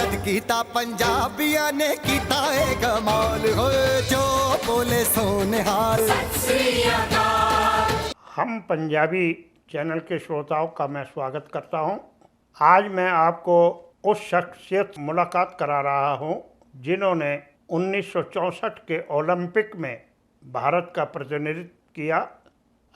जद कीता पंजाबिया ने कीता है कमाल हो जो बोले सोनिहाल। हम पंजाबी चैनल के श्रोताओं का मैं स्वागत करता हूं। आज मैं आपको उस शख्सियत से मुलाकात करा रहा हूं जिन्होंने 1964 के ओलंपिक में भारत का प्रतिनिधित्व किया।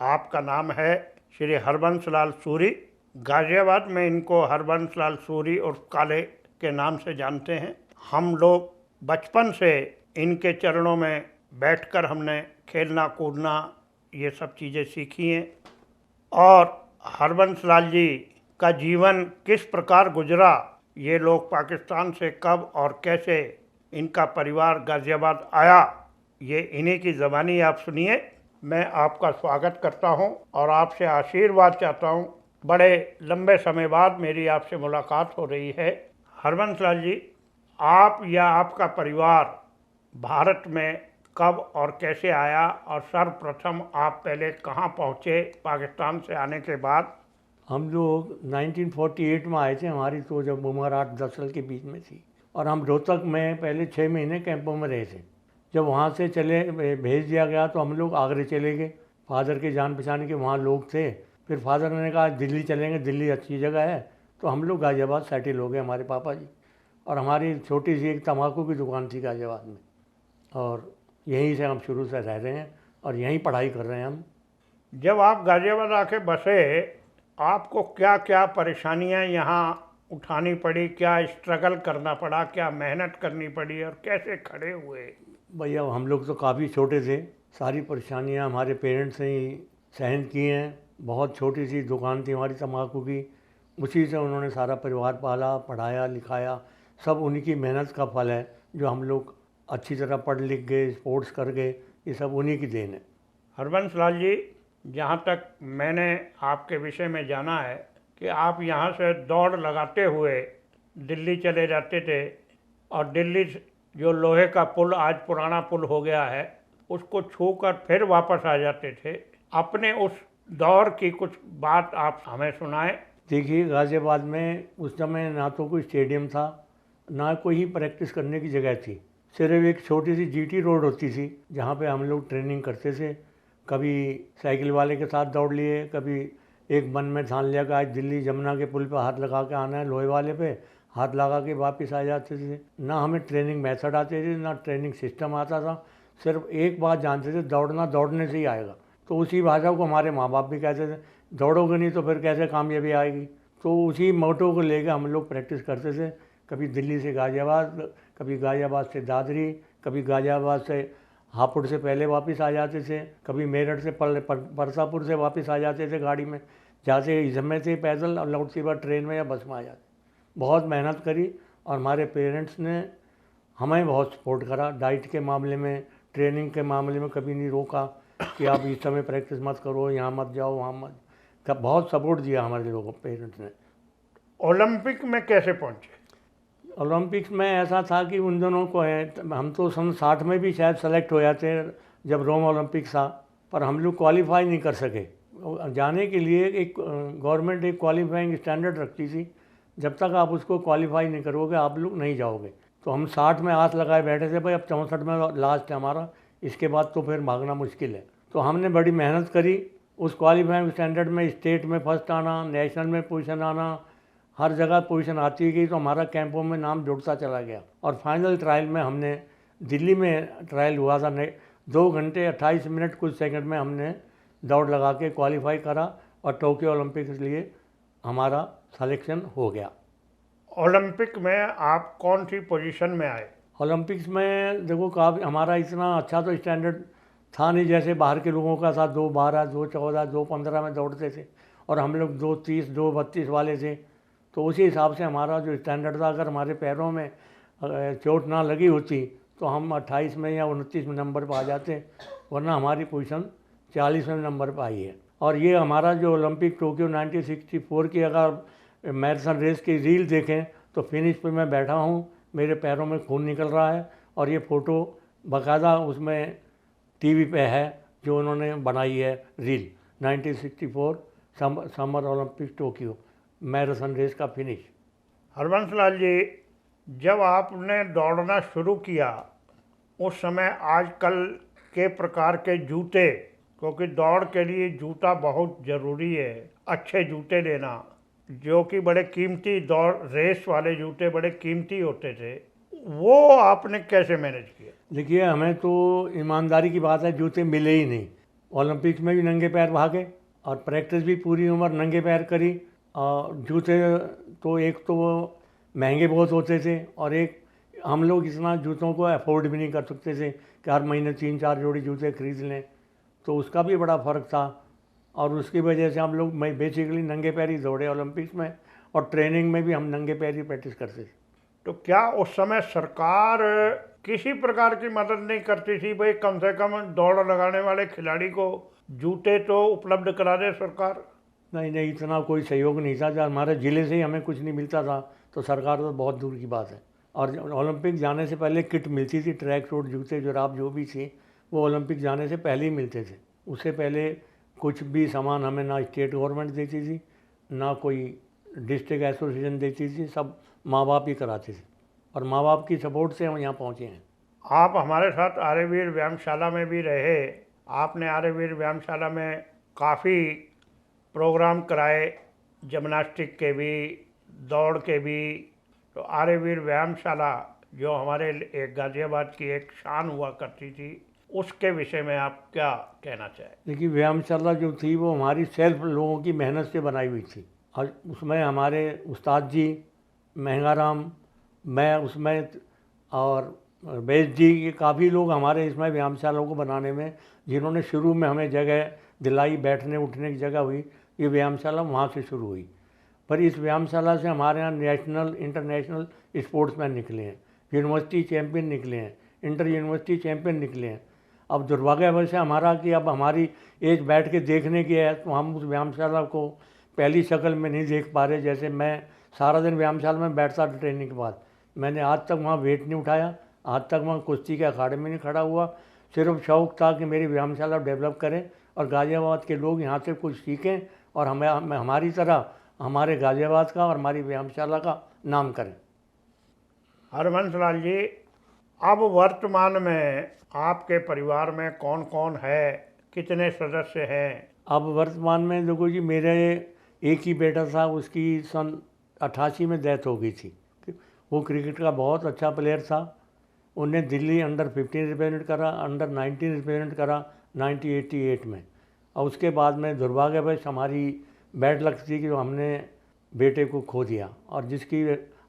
आपका नाम है श्री हरबंस लाल सूरी। गाजियाबाद में इनको हरबंस लाल सूरी और काले के नाम से जानते हैं। हम लोग बचपन से इनके चरणों में बैठकर हमने खेलना कूदना ये सब चीज़ें सीखी हैं। और हरबंस लाल जी का जीवन किस प्रकार गुजरा, ये लोग पाकिस्तान से कब और कैसे इनका परिवार गाजियाबाद आया, ये इन्हीं की ज़बानी आप सुनिए। मैं आपका स्वागत करता हूं और आपसे आशीर्वाद चाहता हूं। बड़े लंबे समय बाद मेरी आपसे मुलाकात हो रही है। हरबंस लाल जी, आप या आपका परिवार भारत में कब और कैसे आया और सर्वप्रथम आप पहले कहाँ पहुँचे पाकिस्तान से आने के बाद? हम लोग 1948 में आए थे। हमारी तो जब उम्र 8-10 साल के बीच में थी और हम रोहतक में पहले 6 महीने कैंपों में रहे थे। जब वहाँ से चले भेज दिया गया तो हम लोग आगरे चले गए। फादर के जान पहचान के वहाँ लोग थे। फिर फादर ने कहा दिल्ली चलेंगे, दिल्ली अच्छी जगह है। तो हम लोग गाजियाबाद सेटल हो गए, हमारे पापा जी। और हमारी छोटी सी एक तम्बाकू की दुकान थी गाजियाबाद में और यहीं से हम शुरू से रह रहे हैं और यहीं पढ़ाई कर रहे हैं हम। जब आप गाजियाबाद आके बसे, आपको क्या क्या परेशानियां यहाँ उठानी पड़ी, क्या स्ट्रगल करना पड़ा, क्या मेहनत करनी पड़ी और कैसे खड़े हुए? भैया हम लोग तो काफ़ी छोटे थे। सारी परेशानियां हमारे पेरेंट्स ने ही सहन की हैं। बहुत छोटी सी दुकान थी हमारी तम्बाकू की, उसी से उन्होंने सारा परिवार पाला, पढ़ाया लिखाया। सब उन्हीं की मेहनत का फल है जो हम लोग अच्छी तरह पढ़ लिख गए, स्पोर्ट्स कर गए, ये सब उन्हीं की देन है। हरबंस लाल जी, जहाँ तक मैंने आपके विषय में जाना है कि आप यहाँ से दौड़ लगाते हुए दिल्ली चले जाते थे और दिल्ली जो लोहे का पुल आज पुराना पुल हो गया है उसको छूकर फिर वापस आ जाते थे। अपने उस दौर की कुछ बात आप हमें सुनाएं। देखिए, गाज़ियाबाद में उस समय ना तो कोई स्टेडियम था, ना कोई ही प्रैक्टिस करने की जगह थी। सिर्फ एक छोटी सी जीटी रोड होती थी जहाँ पे हम लोग ट्रेनिंग करते थे। कभी साइकिल वाले के साथ दौड़ लिए, कभी एक मन में ठान लिया कि आज दिल्ली जमुना के पुल पे हाथ लगा के आना है, लोहे वाले पे हाथ लगा के वापस आ जाते थे। ना हमें ट्रेनिंग मेथड आते थे, ना ट्रेनिंग सिस्टम आता था। सिर्फ एक बात जानते थे, दौड़ना दौड़ने से ही आएगा। तो उसी भाषा को हमारे माँ बाप भी कहते थे, दौड़ोगे नहीं तो फिर कैसे कामयाबी आएगी। तो उसी मोटो को लेकर हम लोग प्रैक्टिस करते थे। कभी दिल्ली से गाज़ियाबाद, कभी गाज़ियाबाद से दादरी, कभी गाज़ियाबाद से हापुड़ से पहले वापस आ जाते थे, कभी मेरठ से परसापुर से वापस आ जाते थे गाड़ी में। जाते इसमें से पैदल और लौटती बार ट्रेन में या बस में आ जाते। बहुत मेहनत करी और हमारे पेरेंट्स ने हमें बहुत सपोर्ट करा। डाइट के मामले में, ट्रेनिंग के मामले में कभी नहीं रोका कि आप इस समय प्रैक्टिस मत करो, यहाँ मत जाओ, वहाँ मत। तब बहुत सपोर्ट दिया हमारे लोगों पेरेंट्स ने। ओलंपिक में कैसे पहुँचे? ओलंपिक्स में ऐसा था कि उन दोनों को है, हम तो सन 60 में भी शायद सेलेक्ट हो जाते जब रोम ओलंपिक्स था, पर हम लोग क्वालिफाई नहीं कर सके। जाने के लिए एक गवर्नमेंट एक क्वालिफाइंग स्टैंडर्ड रखती थी, जब तक आप उसको क्वालिफाई नहीं करोगे आप लोग नहीं जाओगे। तो हम 60 में हाथ लगाए बैठे थे, भाई अब 64 में लास्ट है हमारा, इसके बाद तो फिर भागना मुश्किल है। तो हमने बड़ी मेहनत करी। उस क्वालिफाइंग स्टैंडर्ड में स्टेट में फर्स्ट आना, नेशनल में पोजीशन आना, हर जगह पोजीशन आती गई। तो हमारा कैंपों में नाम जुड़ता चला गया और फाइनल ट्रायल में हमने, दिल्ली में ट्रायल हुआ था, 2 घंटे 28 मिनट कुछ सेकंड में हमने दौड़ लगा के क्वालिफाई करा और टोक्यो ओलंपिक के लिए हमारा सिलेक्शन हो गया। ओलंपिक में आप कौन सी पोजीशन में आए? ओलंपिक्स में देखो काफ़ी हमारा इतना अच्छा तो स्टैंडर्ड था नहीं जैसे बाहर के लोगों का था। 2:12, 2:14, 2:15 में दौड़ते थे और हम लोग 2:30, 2:32 वाले थे। तो उसी हिसाब से हमारा जो स्टैंडर्ड था, अगर हमारे पैरों में चोट ना लगी होती तो हम 28 में या 29 नंबर पर आ जाते, वरना हमारी पोजीशन 40वें नंबर पर आई है। और ये हमारा जो ओलंपिक टोक्यो 1964 की अगर मैराथन रेस की रील देखें तो फिनिश पे मैं बैठा हूँ, मेरे पैरों में खून निकल रहा है और ये फ़ोटो बाकायदा उसमें टीवी पे है जो उन्होंने बनाई है reel. 1964 summer Olympic Tokyo marathon race का फिनिश। हरबंस लाल जी, जब आपने दौड़ना शुरू किया उस समय आजकल के प्रकार के जूते, क्योंकि दौड़ के लिए जूता बहुत ज़रूरी है, अच्छे जूते लेना, जो कि बड़े कीमती, दौड़ रेस वाले जूते बड़े कीमती होते थे, वो आपने कैसे मैनेज किया? देखिए, हमें तो ईमानदारी की बात है, जूते मिले ही नहीं। ओलंपिक्स में भी नंगे पैर भागे और प्रैक्टिस भी पूरी उम्र नंगे पैर करी। और जूते तो एक तो वो महंगे बहुत होते थे और एक हम लोग इतना जूतों को अफोर्ड भी नहीं कर सकते थे कि हर महीने 3-4 जोड़ी जूते खरीद लें, तो उसका भी बड़ा फ़र्क था। और उसकी वजह से हम लोग बेसिकली नंगे पैर ही दौड़े ओलंपिक्स में, और ट्रेनिंग में भी हम नंगे पैर ही प्रैक्टिस करते थे। तो क्या उस समय सरकार किसी प्रकार की मदद नहीं करती थी? भाई कम से कम दौड़ लगाने वाले खिलाड़ी को जूते तो उपलब्ध करा दे सरकार। नहीं नहीं, इतना कोई सहयोग नहीं था। जब हमारे ज़िले से ही हमें कुछ नहीं मिलता था तो सरकार तो बहुत दूर की बात है। और ओलंपिक जाने से पहले किट मिलती थी, ट्रैक सूट, जूते, जुराब जो भी थी वो ओलंपिक जाने से पहले ही मिलते थे। उससे पहले कुछ भी सामान हमें ना स्टेट गवर्नमेंट देती थी, ना कोई डिस्ट्रिक्ट एसोसिएशन देती थी, सब माँ बाप ही कराते थे। और माँ बाप की सपोर्ट से हम यहाँ पहुँचे हैं। आप हमारे साथ आर्यवीर व्यायामशाला में भी रहे। आपने आर्यवीर व्यायामशाला में काफ़ी प्रोग्राम कराए, जिम्नास्टिक के भी, दौड़ के भी। तो आर्यवीर व्यायामशाला जो हमारे एक गाज़ियाबाद की एक शान हुआ करती थी, उसके विषय में आप क्या कहना चाहें? देखिए, व्यायामशाला जो थी वो हमारी सेल्फ लोगों की मेहनत से बनाई हुई थी। और उसमें हमारे उस्ताद जी महंगाराम, मैं उसमें, और वैद जी, ये काफ़ी लोग हमारे इसमें व्यायामशालाओं को बनाने में, जिन्होंने शुरू में हमें जगह दिलाई, बैठने उठने की जगह हुई, ये व्यायामशाला वहाँ से शुरू हुई। पर इस व्यायामशाला से हमारे यहाँ नेशनल इंटरनेशनल स्पोर्ट्समैन निकले हैं, यूनिवर्सिटी चैम्पियन निकले हैं, इंटर यूनिवर्सिटी चैम्पियन निकले हैं। अब दुर्भाग्य से हमारा कि अब हमारी एज बैठ के देखने की है, तो हम उस व्यायामशाला को पहली शक्ल में नहीं देख पा रहे। जैसे मैं सारा दिन व्यायामशाला में बैठता था ट्रेनिंग के बाद, मैंने आज तक वहाँ वेट नहीं उठाया, आज तक वहाँ कुश्ती के अखाड़े में नहीं खड़ा हुआ। सिर्फ शौक़ था कि मेरी व्यायामशाला डेवलप करें और गाज़ियाबाद के लोग यहाँ से कुछ सीखें और हमें हमारी तरह हमारे गाज़ियाबाद का और हमारी व्यायामशाला का नाम करें। हरबंस लाल जी, अब वर्तमान में आपके परिवार में कौन कौन है, कितने सदस्य हैं? अब वर्तमान में देखो जी, मेरे एक ही बेटा था, उसकी सन 88 में डेथ हो गई थी। वो क्रिकेट का बहुत अच्छा प्लेयर था। उन्हें दिल्ली अंडर 15 रिप्रेजेंट करा, अंडर 19 रिप्रेजेंट करा 1988 में। और उसके बाद में दुर्भाग्यवश हमारी बैड लक थी कि हमने बेटे को खो दिया, और जिसकी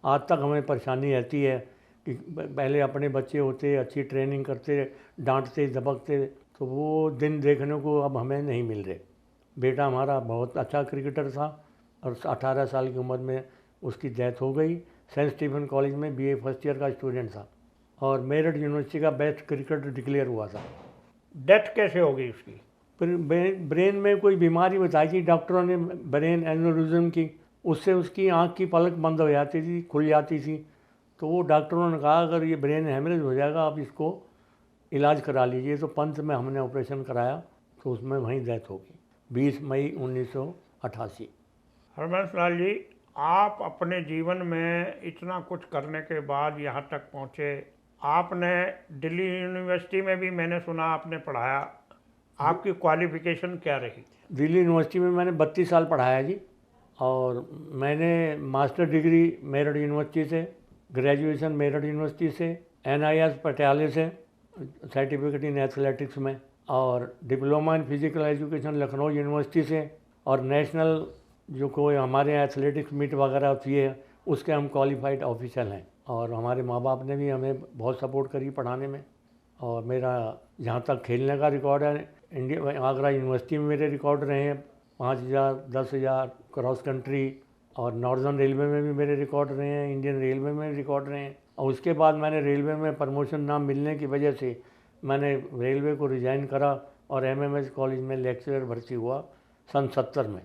आज तक हमें परेशानी रहती है कि पहले अपने बच्चे होते, अच्छी ट्रेनिंग करते, डांटते दबकते, तो वो दिन देखने को अब हमें नहीं मिल रहे। बेटा हमारा बहुत अच्छा क्रिकेटर था और 18 साल की उम्र में उसकी डेथ हो गई। सेंट स्टीफन कॉलेज में BA फर्स्ट ईयर का स्टूडेंट था और मेरठ यूनिवर्सिटी का बेस्ट क्रिकेटर डिक्लेयर हुआ था। डेथ कैसे हो गई उसकी? ब्रेन में कोई बीमारी बताई थी डॉक्टरों ने, ब्रेन एन्यूरिज्म की, उससे उसकी आंख की पलक बंद हो जाती थी, खुल जाती थी। तो वो डॉक्टरों ने कहा अगर ये ब्रेन हेमरेज हो जाएगा, आप इसको इलाज करा लीजिए। तो पंत में हमने ऑपरेशन कराया, तो उसमें वहीं डेथ हो गई 20 मई 1988। हरबंस लाल जी, आप अपने जीवन में इतना कुछ करने के बाद यहाँ तक पहुँचे। आपने दिल्ली यूनिवर्सिटी में भी मैंने सुना आपने पढ़ाया, आपकी क्वालिफ़िकेशन क्या रही? दिल्ली यूनिवर्सिटी में मैंने 32 साल पढ़ाया जी, और मैंने मास्टर डिग्री मेरठ यूनिवर्सिटी से, ग्रेजुएशन मेरठ यूनिवर्सिटी से, NIS पटियाले से सर्टिफिकेट इन एथलेटिक्स में, और diploma in physical education Lucknow university से, और नेशनल जो कोई हमारे यहाँ एथलेटिक्स मीट वगैरह होती है उसके हम क्वालिफाइड ऑफिसर हैं। और हमारे माँ बाप ने भी हमें बहुत सपोर्ट करी पढ़ाने में। और मेरा जहाँ तक खेलने का रिकॉर्ड है, इंडिया आगरा यूनिवर्सिटी में मेरे रिकॉर्ड रहे हैं 5000, 10,000 क्रॉस कंट्री, और नॉर्दर्न रेलवे में भी मेरे रिकॉर्ड रहे हैं, इंडियन रेलवे में रिकॉर्ड रहे हैं। और उसके बाद मैंने रेलवे में प्रमोशन ना मिलने की वजह से मैंने रेलवे को रिज़ाइन करा और MMS कॉलेज में लेक्चरर भर्ती हुआ सन 70 में।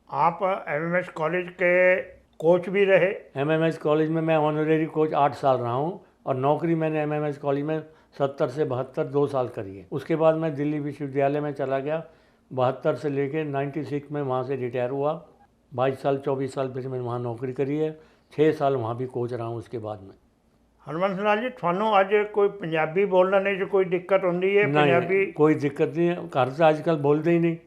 आप MMS कॉलेज के कोच भी रहे? MMS कॉलेज में मैं ऑनरेरी कोच 8 साल रहा हूँ, और नौकरी मैंने MMS कॉलेज में 70 से 72 2 साल करी है। उसके बाद मैं दिल्ली विश्वविद्यालय में चला गया, 72 से लेके 96 में वहाँ से रिटायर हुआ। 22 साल 24 साल फिर मैंने वहाँ नौकरी करी है। 6 साल वहाँ भी कोच रहा हूँ उसके बाद में। ਹਰਬੰਸ ਲਾਲ ਜੀ, ਤੁਹਾਨੂੰ ਅੱਜ ਕੋਈ ਪੰਜਾਬੀ ਬੋਲਣ 'ਚ ਕੋਈ ਦਿੱਕਤ ਹੁੰਦੀ है? ਪੰਜਾਬੀ नहीं, कोई दिक्कत नहीं है। घर से आजकल बोलते ही नहीं,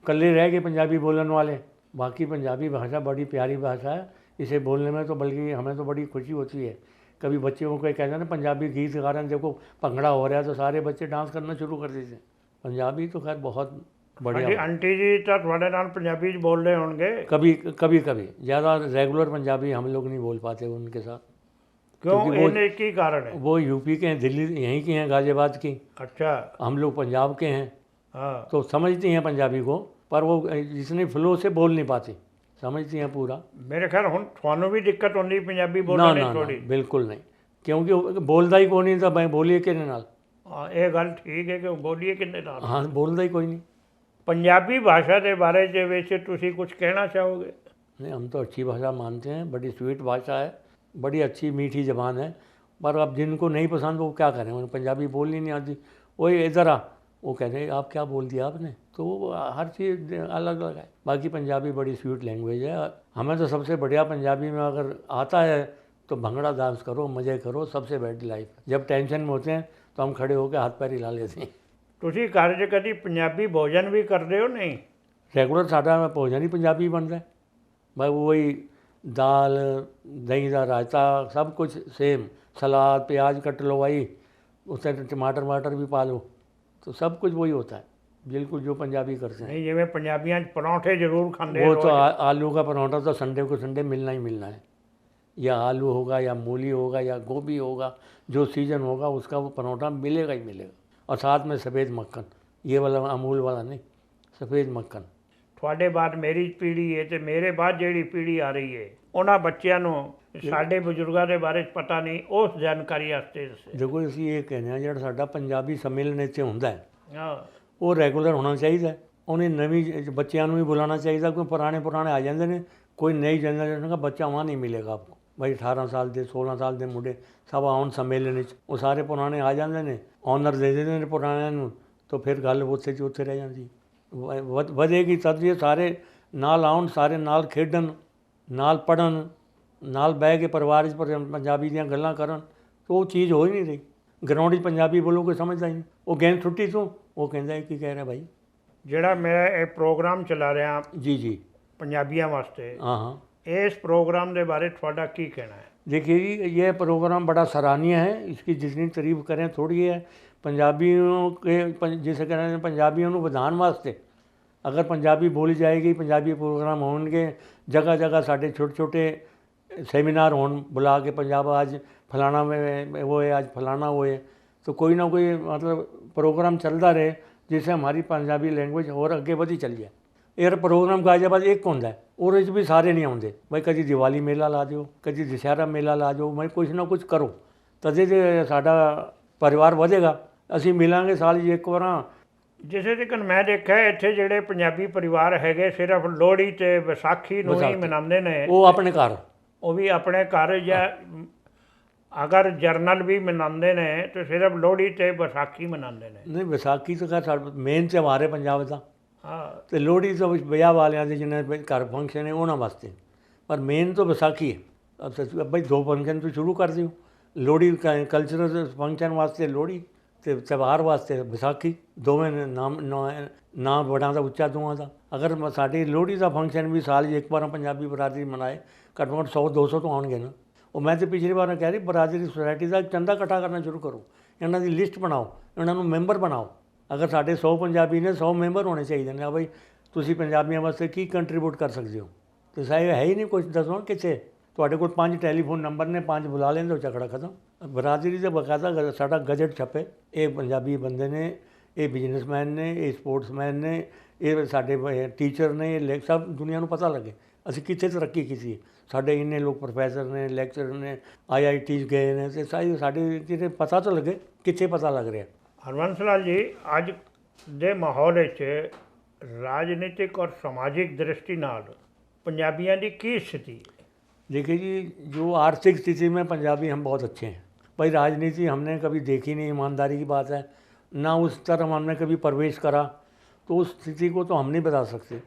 कल्ले रह गए पंजाबी बोलने वाले। बाकी पंजाबी भाषा बड़ी प्यारी भाषा है, इसे बोलने में तो बल्कि हमें तो बड़ी खुशी होती है। कभी बच्चों को कहते हैं ना पंजाबी गीत गा रहे हैं, देखो भंगड़ा हो रहा है, तो सारे बच्चे डांस करना शुरू कर देते हैं। पंजाबी तो खैर बहुत बढ़िया। ਹਾਂਜੀ, आंटी जी ਤਾਂ ਤੁਹਾਡੇ ਨਾਲ ਪੰਜਾਬੀ 'ਚ ਬੋਲਦੇ ਹੋਣਗੇ। कभी कभी कभी ज़्यादा रेगुलर पंजाबी हम लोग नहीं बोल पाते उनके साथ। क्यों, क्योंकि वो- ਇਹਨੇ ਕੀ ਕਾਰਨ है? वो यूपी के हैं, दिल्ली यहीं के हैं, गाजियाबाद की। अच्छा, हम लोग पंजाब के हैं, हाँ। तो समझती हैं पंजाबी को, पर वो जितने फ्लो से बोल नहीं पाती, समझती हैं पूरा। ਮੇਰੇ ਖਿਆਲ ਹੁਣ ਤੁਹਾਨੂੰ ਵੀ ਦਿੱਕਤ ਹੁੰਦੀ ਪੰਜਾਬੀ ना ਬੋਲਣ ना 'ਚ ना ਥੋੜੀ। बिल्कुल नहीं, क्योंकि वो बोलता ही कोई नहीं था। मैं बोलिए कि नाल, ਹਾਂ, ਇਹ ਗੱਲ ਠੀਕ ਹੈ ਕਿ ਬੋਲੀਏ ਕਿੰਨੇ ਨਾਲ। हाँ बोलता ही कोई नहीं। ਪੰਜਾਬੀ ਭਾਸ਼ਾ ਦੇ ਬਾਰੇ ਦੇ ਵਿੱਚ ਤੁਸੀਂ ਕੁਝ ਕਹਿਣਾ ਚਾਹੋਗੇ? नहीं, हम तो अच्छी भाषा मानते हैं, बड़ी स्वीट भाषा है, बड़ी अच्छी मीठी ज़बान है। पर अब जिनको नहीं पसंद वो क्या करें, उन्हें पंजाबी बोलनी नहीं आती, वही इधर आ, वो कहते हैं आप क्या बोल दिया आपने। तो वो हर चीज़ अलग अलग है। बाकी पंजाबी बड़ी स्वीट लैंग्वेज है। हमें तो सबसे बढ़िया पंजाबी में अगर आता है तो भंगड़ा डांस करो, मज़े करो, सबसे बेस्ट लाइफ है। जब टेंशन में होते हैं तो हम खड़े होकर हाथ पैर हिला लेते हैं। ਤੁਸੀਂ ਘਰ 'ਚ ਕਦੀ ਪੰਜਾਬੀ ਭੋਜਨ ਵੀ ਕਰਦੇ ਹੋ? नहीं, रेगुलर साडा भोजन ही पंजाबी बनता है भाई, वही दाल दही का रायता सब कुछ सेम, सलाद प्याज कट लो भाई, उसमें टमाटर वमाटर भी पा लो, तो सब कुछ वही होता है बिल्कुल जो पंजाबी करते हैं। नहीं, ਜਿਵੇਂ ਪੰਜਾਬੀਆਂ 'ਚ ਪਰੌਂਠੇ ਜ਼ਰੂਰ ਖਾਂਦੇ वो ਹੋ। तो आलू का पराठा तो संडे को संडे मिलना ही मिलना है, या आलू होगा या मूली होगा या गोभी होगा, जो सीजन होगा उसका वो पराठा मिलेगा ही मिलेगा। और साथ में सफ़ेद मक्खन, ये वाला अमूल वाला नहीं, सफ़ेद मक्खन। ਤੁਹਾਡੇ ਬਾਅਦ ਮੇਰੀ ਪੀੜ੍ਹੀ ਹੈ ਤੇ ਮੇਰੇ ਬਾਅਦ ਜਿਹੜੀ ਪੀੜ੍ਹੀ ਆ ਰਹੀ ਹੈ, ਉਹਨਾਂ ਬੱਚਿਆਂ ਨੂੰ ਸਾਡੇ ਬਜ਼ੁਰਗਾਂ ਦੇ ਬਾਰੇ 'ਚ ਪਤਾ ਨਹੀਂ, ਉਸ ਜਾਣਕਾਰੀ ਵਾਸਤੇ ਦੱਸੇ। देखो ਅਸੀਂ ਇਹ ਕਹਿੰਦੇ ਹਾਂ ਜਿਹੜਾ ਸਾਡਾ ਪੰਜਾਬੀ ਸੰਮੇਲਨ ਇੱਥੇ ਹੁੰਦਾ ਹੈ ਹਾਂ, ਉਹ ਰੈਗੂਲਰ ਹੋਣਾ ਚਾਹੀਦਾ ਹੈ। ਉਹਨੇ ਨਵੀਂ ਬੱਚਿਆਂ ਨੂੰ ਵੀ ਬੁਲਾਉਣਾ ਚਾਹੀਦਾ, ਕੋਈ ਪੁਰਾਣੇ ਆ ਜਾਂਦੇ ਨੇ, ਕੋਈ ਨਈ ਜਨਰੇਸ਼ਨ ਦਾ ਬੱਚਾ ਵਹਾਂ ਨਹੀਂ ਮਿਲੇਗਾ ਆਪਕੋ। भाई 18 साल ਦੇ 16 ਸਾਲ ਦੇ ਮੁੰਡੇ ਸਭ ਆਉਣ ਸੰਮੇਲਨ ਵਿੱਚ, ਉਹ ਸਾਰੇ ਪੁਰਾਣੇ ਆ ਜਾਂਦੇ ਨੇ, ਔਨਰ ਦੇ ਦਿੰਦੇ ਨੇ ਪੁਰਾਣਿਆਂ ਨੂੰ, ਤਾਂ ਫਿਰ ਗੱਲ ਉੱਥੇ ਦੀ ਉੱਥੇ ਰਹਿ ਜਾਂਦੀ। ਵਧੇਗੀ ਤਦ ਜੇ ਸਾਰੇ ਨਾਲ ਆਉਣ, ਸਾਰੇ ਨਾਲ ਖੇਡਣ, ਨਾਲ ਪੜ੍ਹਨ, ਨਾਲ ਬਹਿ ਕੇ ਪਰਿਵਾਰ 'ਚ ਪੰਜਾਬੀ ਦੀਆਂ ਗੱਲਾਂ ਕਰਨ, ਤਾਂ ਉਹ ਚੀਜ਼ ਹੋ ਹੀ ਨਹੀਂ ਰਹੀ। ਗਰਾਊਂਡ 'ਚ ਪੰਜਾਬੀ ਬੋਲੋ ਕੋਈ ਸਮਝਦਾ ਹੀ ਨਹੀਂ। ਉਹ ਗੇਂਦ ਛੁੱਟੀ ਤੋਂ ਉਹ ਕਹਿੰਦਾ ਇਹ ਕੀ ਕਹਿ ਰਿਹਾ ਭਾਈ। ਜਿਹੜਾ ਮੈਂ ਇਹ ਪ੍ਰੋਗਰਾਮ ਚਲਾ ਰਿਹਾ जी जी, ਪੰਜਾਬੀਆਂ ਵਾਸਤੇ, हाँ हाँ। ਇਸ ਪ੍ਰੋਗਰਾਮ ਦੇ ਬਾਰੇ ਤੁਹਾਡਾ ਕੀ ਕਹਿਣਾ ਹੈ? देखिए जी, ये प्रोग्राम बड़ा सराहनीय है, इसकी जितनी तारीफ करें थोड़ी है। पंजाबियों के जिसे कहते हैं पंजाबियों को ਵਧਾਉਣ वास्ते अगर पंजाबी बोली जाएगी, पंजाबी प्रोग्राम होंगे, जगह जगह साढ़े छोटे छोटे सेमिनार हों, बुला के पंजाब आज फलाना में वो है, आज फलाना वो है, तो कोई ना कोई मतलब प्रोग्राम चलता रहे जिससे हमारी पंजाबी लैंग्वेज और अगे बढ़ी चली जाए। ਇਹ ਪ੍ਰੋਗਰਾਮ ਗਾਜ਼ੀਆਬਾਦ ਇੱਕ ਹੁੰਦਾ ਹੈ, ਉਹਦੇ 'ਚ ਵੀ ਸਾਰੇ ਨਹੀਂ ਆਉਂਦੇ ਬਈ, ਕਦੀ ਦੀਵਾਲੀ ਮੇਲਾ ਲਾ ਦਿਓ, ਕਦੀ ਦੁਸਹਿਰਾ ਮੇਲਾ ਲਾ ਦਿਓ, ਮੈਂ ਕੁਛ ਨਾ ਕੁਛ ਕਰੋ, ਤਦੇ ਜੇ ਸਾਡਾ ਪਰਿਵਾਰ ਵਧੇਗਾ। ਅਸੀਂ ਮਿਲਾਂਗੇ ਸਾਲ 'ਚ ਇੱਕ ਵਾਰ। ਜਿਸੇ ਤੱਕ ਮੈਂ ਦੇਖਿਆ ਇੱਥੇ ਜਿਹੜੇ ਪੰਜਾਬੀ ਪਰਿਵਾਰ ਹੈਗੇ ਸਿਰਫ ਲੋਹੜੀ ਤੇ ਵਿਸਾਖੀ ਨੂੰ ਹੀ ਮਨਾਉਂਦੇ ਨੇ। ਉਹ ਆਪਣੇ ਘਰ, ਉਹ ਵੀ ਆਪਣੇ ਘਰ, ਜਾਂ ਅਗਰ ਜਰਨਲ ਵੀ ਮਨਾਉਂਦੇ ਨੇ ਤਾਂ ਸਿਰਫ ਲੋਹੜੀ ਤੇ ਵਿਸਾਖੀ ਮਨਾਉਂਦੇ ਨੇ। ਨਹੀਂ, ਵਿਸਾਖੀ ਤਾਂ ਖੈਰ ਸਾਡਾ ਮੇਨ ਤਿਉਹਾਰ ਹੈ ਪੰਜਾਬ ਦਾ, ਹਾਂ, ਤੇ ਲੋਹੜੀ ਤਾਂ ਵਿਆਹ ਵਾਲਿਆਂ ਦੇ ਜਿਹਨਾਂ ਦੇ ਘਰ ਫੰਕਸ਼ਨ ਹੈ ਉਹਨਾਂ ਵਾਸਤੇ, ਪਰ ਮੇਨ ਤਾਂ ਵਿਸਾਖੀ ਹੈ। ਬਈ 2 ਫੰਕਸ਼ਨ ਤੋਂ ਸ਼ੁਰੂ ਕਰ ਦਿਓ, ਲੋਹੜੀ ਕਲਚਰਲ ਫੰਕਸ਼ਨ ਵਾਸਤੇ ਲੋਹੜੀ ਤੇ ਤਿਉਹਾਰ ਵਾਸਤੇ ਵਿਸਾਖੀ, ਦੋਵੇਂ ਨਾਮ ਬੜਾ ਦਾ ਉੱਚਾ ਦੋਵਾਂ ਦਾ। ਅਗਰ ਸਾਡੀ ਲੋਹੜੀ ਦਾ ਫੰਕਸ਼ਨ ਵੀ ਸਾਲ 'ਚ ਇੱਕ ਵਾਰ ਪੰਜਾਬੀ ਬਰਾਦਰੀ ਮਨਾਏ, ਘੱਟੋ ਘੱਟ 100-200 ਤੋਂ ਆਉਣਗੇ ਨਾ। ਉਹ ਮੈਂ ਤਾਂ ਪਿਛਲੀ ਵਾਰ ਕਹਿ ਰਹੀ ਬਰਾਦਰੀ ਸੁਸਾਇਟੀ ਦਾ ਚੰਦਾ ਇਕੱਠਾ ਕਰਨਾ ਸ਼ੁਰੂ ਕਰੋ, ਇਹਨਾਂ ਦੀ ਲਿਸਟ ਬਣਾਓ, ਇਹਨਾਂ ਨੂੰ ਮੈਂਬਰ ਬਣਾਓ। ਅਗਰ ਸਾਡੇ 100 ਪੰਜਾਬੀ ਨੇ 100 ਮੈਂਬਰ ਹੋਣੇ ਚਾਹੀਦੇ ਨੇ। ਬਈ ਤੁਸੀਂ ਪੰਜਾਬੀਆਂ ਵਾਸਤੇ ਕੀ ਕੰਟਰੀਬਿਊਟ ਕਰ ਸਕਦੇ ਹੋ, ਤੇ ਸਾਹਿਬ ਹੈ ਹੀ ਨਹੀਂ ਕੁਛ, ਦੱਸੋ ਕਿੱਥੇ। ਤੁਹਾਡੇ ਕੋਲ 5 ਟੈਲੀਫੋਨ ਨੰਬਰ ਨੇ, 5 ਬੁਲਾ ਲੈਂਦੇ ਹੋ, ਝਗੜਾ ਖਤਮ। ਬਰਾਦਰੀ ਦਾ ਬਕਾਇਦਾ ਸਾਡਾ ਗਜਟ ਛਪੇ, ਇਹ ਪੰਜਾਬੀ ਬੰਦੇ ਨੇ, ਇਹ ਬਿਜ਼ਨਸਮੈਨ ਨੇ, ਇਹ ਸਪੋਰਟਸਮੈਨ ਨੇ, ਇਹ ਸਾਡੇ ਟੀਚਰ ਨੇ, ਇਹ ਸਭ ਦੁਨੀਆ ਨੂੰ ਪਤਾ ਲੱਗੇ ਅਸੀਂ ਕਿੱਥੇ ਤਰੱਕੀ ਕੀਤੀ ਹੈ। ਸਾਡੇ ਇੰਨੇ ਲੋਕ ਪ੍ਰੋਫੈਸਰ ਨੇ, ਲੈਕਚਰਰ ਨੇ, IIT ਗਏ ਨੇ, ਤੇ ਸਾਡੇ ਜਿਹੜੇ ਪਤਾ ਤਾਂ ਲੱਗੇ ਕਿੱਥੇ ਪਤਾ ਲੱਗ ਰਿਹਾ। ਹਰਬੰਸ ਲਾਲ ਜੀ, ਅੱਜ ਦੇ ਮਾਹੌਲ ਵਿੱਚ ਰਾਜਨੀਤਿਕ ਔਰ ਸਮਾਜਿਕ ਦ੍ਰਿਸ਼ਟੀ ਨਾਲ ਪੰਜਾਬੀਆਂ ਦੀ ਕੀ ਸਥਿਤੀ ਹੈ? देखिए जी, जो आर्थिक स्थिति में पंजाबी हम बहुत अच्छे हैं। भाई राजनीति हमने कभी देखी नहीं, ईमानदारी की बात है, ना उस तरफ हमने कभी प्रवेश करा, तो उस स्थिति को तो हम नहीं बता सकते।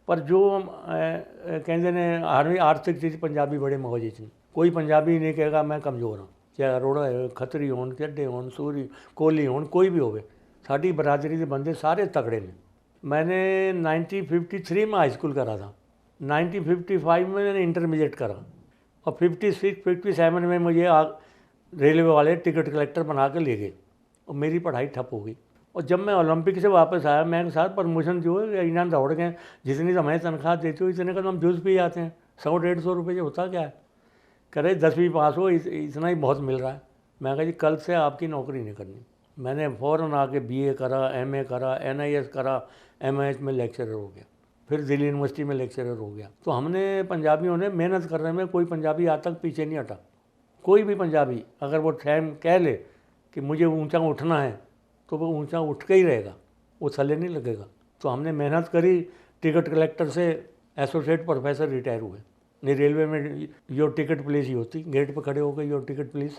पर जो कहते हैं हर आर्थिक स्थिति पंजाबी बड़े मौजे च, कोई पंजाबी नहीं कहेगा मैं कमज़ोर हाँ, चाहे अरोड़ा है, खत्री होन, चड्डे होन, सूरी कोहली होन, कोई भी होवे, साड़ी बरादरी के बंदे सारे तगड़े ने। मैंने 1953 में हाई स्कूल करा था, 1955 में मैंने इंटरमीडिएट करा और 56-57 में मुझे रेलवे वाले टिकट कलेक्टर बना के ले गए और मेरी पढ़ाई ठप हो गई। और जब मैं ओलंपिक से वापस आया, मैं साथ प्रमोशन जो है इनाम दौड़ गए, जितनी तो हमें तनख्वाह देते हो इतने का तो हम जूस पी जाते हैं, 100-150 रुपये जो होता क्या है। करे 10वीं पास हो इतना ही बहुत मिल रहा है। मैं कहा जी कल से आपकी नौकरी नहीं करनी। मैंने फ़ौरन आके BA करा, MA करा, NIS करा, MIH में लेक्चरर हो गया, फिर दिल्ली यूनिवर्सिटी में लेक्चरर हो गया। तो हमने पंजाबियों ने मेहनत करने में कोई पंजाबी आज तक पीछे नहीं हटा। कोई भी पंजाबी अगर वो टाइम कह ले कि मुझे ऊंचा उठना है तो वो ऊंचा उठ के ही रहेगा, वो थले नहीं लगेगा। तो हमने मेहनत करी, टिकट कलेक्टर से एसोसिएट प्रोफेसर रिटायर हुए। नहीं रेलवे में योर टिकट प्लीज़ ही होती, गेट पर खड़े हो गए योर टिकट प्लीज़।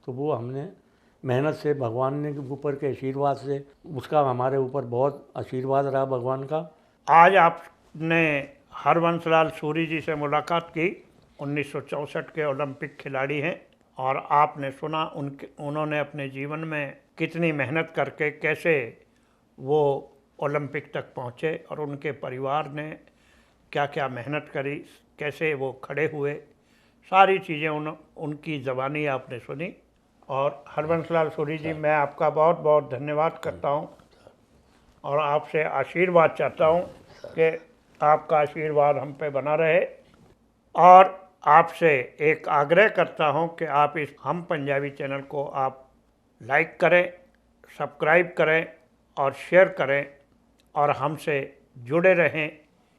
तो वो हमने मेहनत से, भगवान ने ऊपर के आशीर्वाद से, उसका हमारे ऊपर बहुत आशीर्वाद रहा भगवान का। आज आपने हरबंसलाल सूरी जी से मुलाकात की, 1964 के ओलंपिक खिलाड़ी हैं, और आपने सुना उन्होंने अपने जीवन में कितनी मेहनत करके कैसे वो ओलंपिक तक पहुँचे और उनके परिवार ने क्या क्या मेहनत करी, कैसे वो खड़े हुए, सारी चीज़ें उनकी ज़बानी आपने सुनी। और हरबंसलाल सूरी जी, मैं आपका बहुत बहुत धन्यवाद करता हूँ और आपसे आशीर्वाद चाहता हूँ कि आपका आशीर्वाद हम पे बना रहे। और आपसे एक आग्रह करता हूँ कि आप इस हम पंजाबी चैनल को आप लाइक करें, सब्सक्राइब करें और शेयर करें और हमसे जुड़े रहें।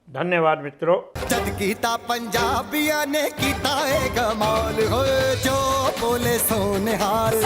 धन्यवाद मित्रों। जद कीता पंजाबिया ने कीता है कमाल हो, जो बोले सोने हाल।